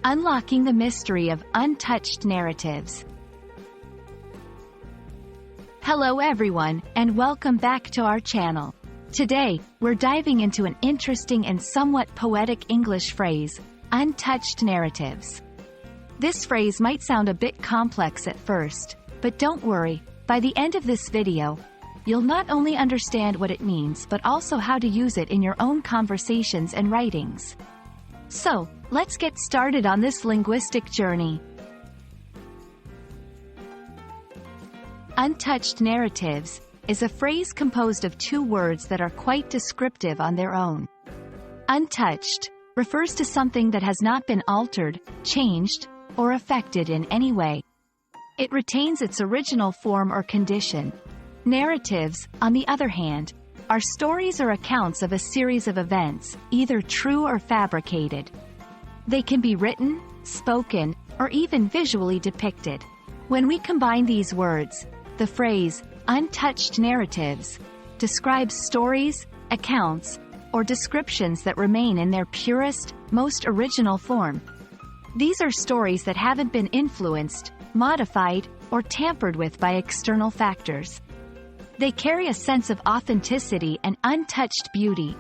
Unlocking the mystery of untouched narratives. Hello everyone, and welcome back to our channel. Today, we're diving into an interesting and somewhat poetic English phrase, untouched narratives. This phrase might sound a bit complex at first, but don't worry, by the end of this video, you'll not only understand what it means but also how to use it in your own conversations and writings. So, let's get started on this linguistic journey. Untouched narratives is a phrase composed of two words that are quite descriptive on their own. Untouched refers to something that has not been altered, changed, or affected in any way. It retains its original form or condition. Narratives, on the other hand, are stories or accounts of a series of events, either true or fabricated. They can be written, spoken, or even visually depicted. When we combine these words, the phrase, untouched narratives, describes stories, accounts, or descriptions that remain in their purest, most original form. These are stories that haven't been influenced, modified, or tampered with by external factors. They carry a sense of authenticity and untouched beauty,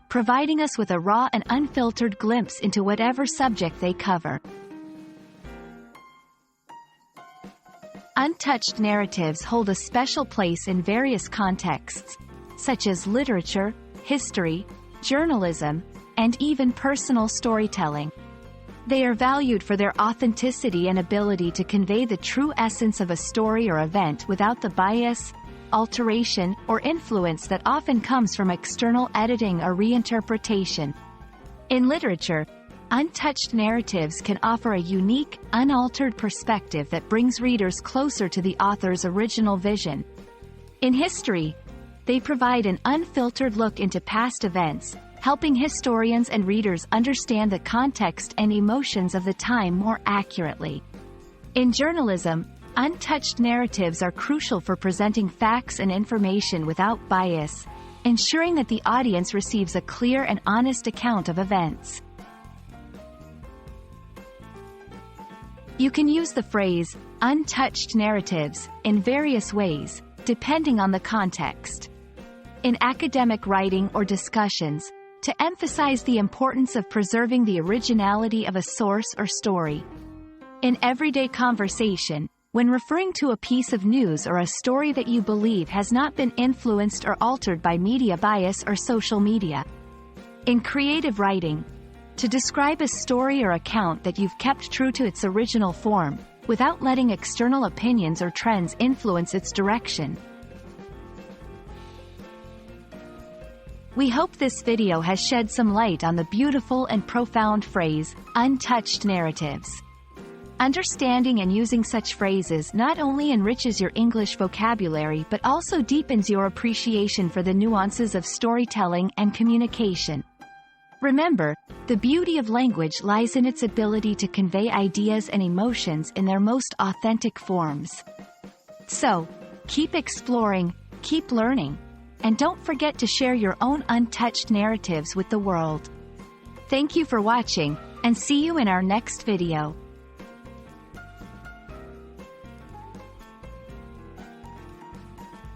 providing us with a raw and unfiltered glimpse into whatever subject they cover. Untouched narratives hold a special place in various contexts, such as literature, history, journalism, and even personal storytelling. They are valued for their authenticity and ability to convey the true essence of a story or event without the bias, alteration, or influence that often comes from external editing or reinterpretation. In literature, untouched narratives can offer a unique, unaltered perspective that brings readers closer to the author's original vision. In history, they provide an unfiltered look into past events, helping historians and readers understand the context and emotions of the time more accurately. In journalism, untouched narratives are crucial for presenting facts and information without bias, ensuring that the audience receives a clear and honest account of events. You can use the phrase, untouched narratives, in various ways, depending on the context. In academic writing or discussions, to emphasize the importance of preserving the originality of a source or story. In everyday conversation, when referring to a piece of news or a story that you believe has not been influenced or altered by media bias or social media. In creative writing, to describe a story or account that you've kept true to its original form, without letting external opinions or trends influence its direction. We hope this video has shed some light on the beautiful and profound phrase, untouched narratives. Understanding and using such phrases not only enriches your English vocabulary but also deepens your appreciation for the nuances of storytelling and communication. Remember, the beauty of language lies in its ability to convey ideas and emotions in their most authentic forms. So, keep exploring, keep learning, and don't forget to share your own untouched narratives with the world. Thank you for watching, and see you in our next video.